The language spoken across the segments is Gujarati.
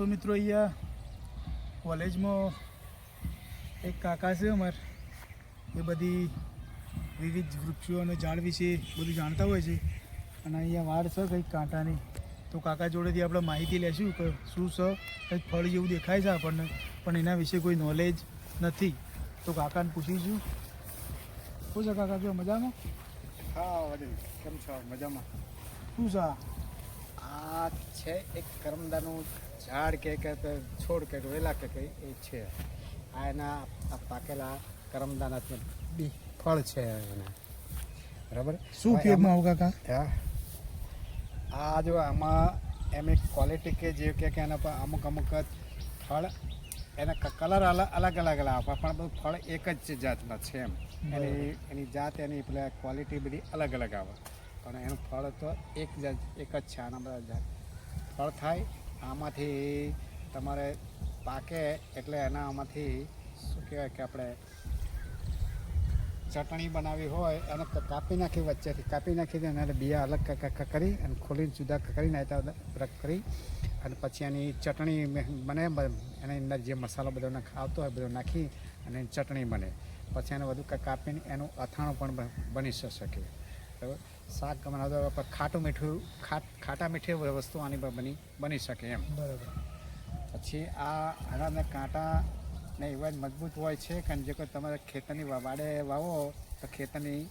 તો મિત્રો અહીંયા કોલેજમાં એક કાકા છે અમાર, એ બધી વિવિધ વૃક્ષો અને ઝાડ વિશે બધું જાણતા હોય છે. અને અહીંયા વાડ છે કંઈક કાંટાની, તો કાકા જોડેથી આપણે માહિતી લેશું કે શું છે. કંઈક ફળ જેવું દેખાય છે આપણને, પણ એના વિશે કોઈ નોલેજ નથી. તો કાકાને પૂછીશું. શું છે કાકા, કેવો મજામાં? હા વડીલ, કેમ છો? મજામાં. શું છે આ છે એક કરમદાનું ઝાડ કે છોડ કે વેલા કે કંઈ એ છે. આ એના પાકેલા કરમદાના બી ફળ છે એના, બરાબર. શું ઉપયોગમાં આવું કાકા? હા, આ જો આમાં એમ એક ક્વોલિટી કે જે કે એના પર અમુક ફળ એના કલર અલગ અલગ આપે, પણ બધું ફળ એક જ જાતના છે એમ. એની જાત એની પેલા ક્વોલિટી બધી અલગ અલગ આવે, પણ એનું ફળ તો એક જ છે. આના બધા જાત ફળ થાય. આમાંથી તમારે પાકે એટલે આમાંથી શું કહેવાય કે આપણે ચટણી બનાવી હોય એને કાપી નાખી, વચ્ચેથી કાપી નાખી દે અને બિયા અલગ કરી અને ખોલીને જુદા કરી નાખતા કરી અને પછી એની ચટણી બને. એની અંદર જે મસાલો બધો આવતો હોય બધો નાખી અને ચટણી બને. પછી એને બધું કાપીને એનું અથાણું પણ બની શકે. બરાબર. શાક બનાવતો ખાટું મીઠું ખાટા મીઠી વસ્તુ આની પર બની શકે એમ. બરાબર. પછી આ આના કાંટા ને એવા જ મજબૂત હોય છે કે જે કોઈ તમારે ખેતરની વાડે વાવો તો ખેતરની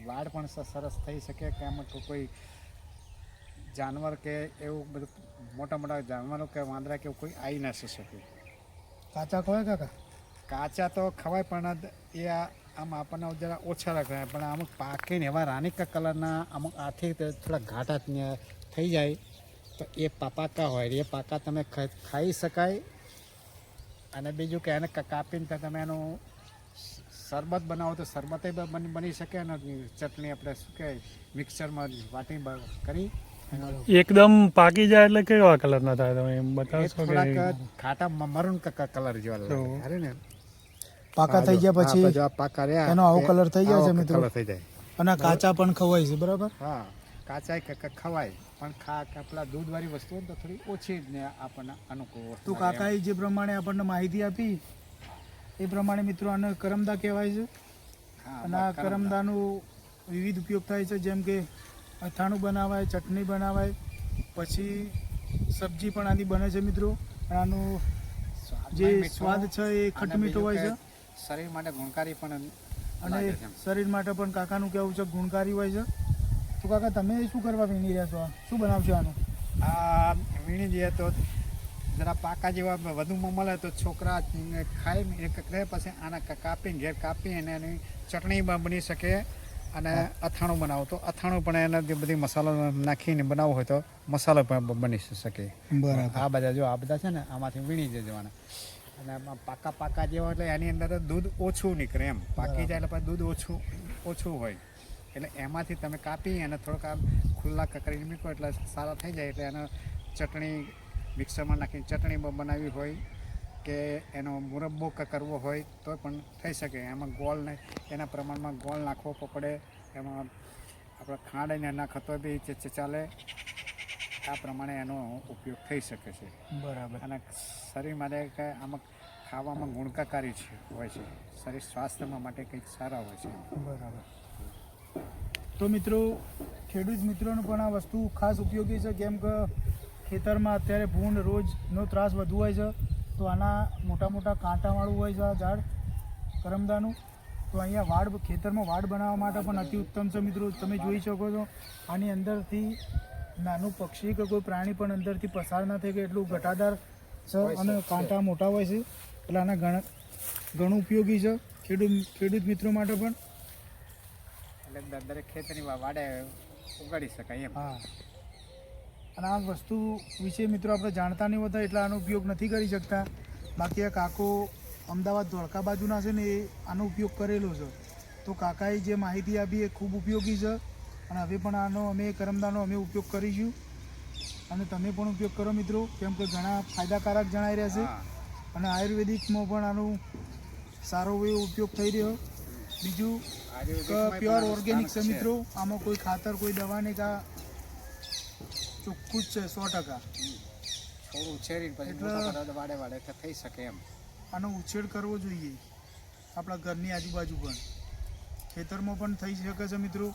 વાડ પણ સરસ થઈ શકે. કે આમાં કોઈ જાનવર કે એવું બધું મોટા જાનવરો કે વાંદરા કે કોઈ આવી ના શકે. કાચા ખવાય કાકા? કાચા તો ખવાય, પણ એ આમ આપણને જરા ઓછા રખાય. પણ અમુક પાકીને એવા રાની કલરના અમુક આથી થોડા ઘાટા થઈ જાય તો એ પાકા હોય. એ પાકા તમે ખાઈ શકાય. અને બીજું કે એને કાપીને તમે એનું શરબત બનાવો તો શરબતે બની શકે. અને ચટણી આપણે શું કહેવાય મિક્સરમાં વાટી કરી એકદમ પાકી જાય એટલે કેવા કલરના થાય તમે એમ બતાવશો? થોડાક ખાટા મરૂન કલર જેવા લાગે ને. પાકા થઈ ગયા પછી પાકા રહ્યા એનો આવો કલર થઈ જાય છે મિત્રો. થઈ જાય. અને કાચા પણ ખવાય છે, બરાબર? હા, કાચા ખવાય, પણ પેલા દૂધવાળી વસ્તુઓ તો થોડી ઓછી ને આપણને અનુકૂળ. તો કાકાએ જે પ્રમાણે આપણને માહિતી આપી એ પ્રમાણે મિત્રો આને કરમદા કહેવાય છે. અને આ કરમદાનું વિવિધ ઉપયોગ થાય છે, જેમ કે અથાણું બનાવાય, ચટણી બનાવાય, પછી સબ્જી પણ આની બને છે મિત્રો. આનું જે સ્વાદ છે એ ખટમીઠો હોય છે. શરીર માટે ગુણકારી પણ, અને શરીર માટે પણ કાકાનું કહેવું છે ગુણકારી હોય છે. તો કાકા તમે શું કરવા વીણી રહ્યા છો? શું બનાવશો આનું? આ વીણી જઈએ તો જરા પાકા જેવા વધુમાં મળે તો છોકરા ખાઈ પછી આના કાપીને ઘેર કાપી અને એની ચટણી બની શકે. અને અથાણું બનાવો તો અથાણું પણ એના જે બધી મસાલો નાખીને બનાવવો હોય તો મસાલો પણ બની શકે. બરાબર. આ બધા છે ને આમાંથી વીણી જવાના. અને પાકા જેવા એટલે એની અંદર દૂધ ઓછું નીકળે એમ. પાકી જાય એટલે દૂધ ઓછું હોય એટલે એમાંથી તમે કાપી અને થોડોક આમ ખુલ્લા કરીને મૂકો એટલે સારા થઈ જાય. એટલે એનો ચટણી મિક્સરમાં નાખીને ચટણી બનાવી હોય કે એનો મુરબ્બો કરવો હોય તો પણ થઈ શકે. એમાં ગોળ ને એના પ્રમાણમાં ગોળ નાખવો પડે. એમાં આપણે ખાંડ નાખતો બી ચાલે. આ પ્રમાણે એનો ઉપયોગ થઈ શકે છે. બરાબર. અને શરીર માટે આમાં ખાવામાં ગુણકારી હોય છે. શરીર સ્વાસ્થ્યમાં માટે કંઈક સારા હોય છે. બરાબર. તો મિત્રો, ખેડૂત મિત્રોને પણ આ વસ્તુ ખાસ ઉપયોગી છે, કેમ કે ખેતરમાં અત્યારે ભૂંડ રોજનો ત્રાસ વધુ હોય છે. તો આના મોટા કાંટાવાળું હોય છે આ ઝાડ કરમદાનું. તો અહીંયા ખેતરમાં વાડ બનાવવા માટે પણ અતિ ઉત્તમ છે મિત્રો. તમે જોઈ શકો છો આની અંદરથી નાનું પક્ષી કે કોઈ પ્રાણી પણ અંદરથી પસાર ના થાય કે એટલું ઘટાદાર છે. અને કાંટા મોટા હોય છે એટલે આના ઘણું ઉપયોગી છે ખેડૂત મિત્રો માટે પણ. એટલે દરેક ખેતરની વાડે ઉગાડી શકાય એમ. હા, અને આ વસ્તુ વિશે મિત્રો આપણે જાણતા નહીં હોતા એટલે આનો ઉપયોગ નથી કરી શકતા. બાકી આ કાકો અમદાવાદ ધોળકા બાજુના છે ને એ આનો ઉપયોગ કરેલો છે. તો કાકાએ જે માહિતી આપી એ ખૂબ ઉપયોગી છે. અને હવે પણ અમે કરમદાનો ઉપયોગ કરીશું. અને તમે પણ ઉપયોગ કરો મિત્રો, કેમ કે ઘણા ફાયદાકારક જણાઈ રહ્યા છે. અને આયુર્વેદિકમાં પણ આનું સારો એવો ઉપયોગ થઈ રહ્યો. બીજું પ્યોર ઓર્ગેનિક છે મિત્રો. આમાં કોઈ ખાતર કોઈ દવા નહીં, ચોખ્ખું જ છે 100%. ઉછેરીને પછી એટલે- મોટા બધા વાડે વાડે થઈ શકે એમ. આનો ઉછેર કરવો જોઈએ આપણા ઘરની આજુબાજુ પણ, ખેતરમાં પણ થઈ શકે છે મિત્રો,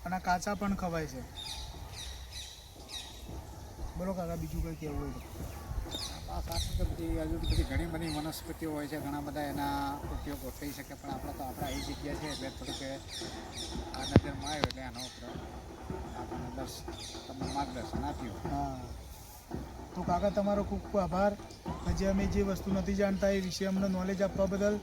અને આ કાચા પણ ખવાય છે. બોલો કાકા, બીજું કંઈ કહેવું હોય તો? આ સાચું તો બધી હજુ બધી ઘણી બધી વનસ્પતિઓ હોય છે, ઘણા બધા એના ઉપયોગો થઈ શકે, પણ આપણે તો આપણા એ જગ્યા છે એટલે થોડુંક આ નજરમાં આવ્યો એટલે આનો ઉપર આપણને તમને માર્ગદર્શન આપ્યું. હા, તો કાકા તમારો ખૂબ ખૂબ આભાર. હજી અમે જે વસ્તુ નથી જાણતા એ વિશે અમને નોલેજ આપવા બદલ.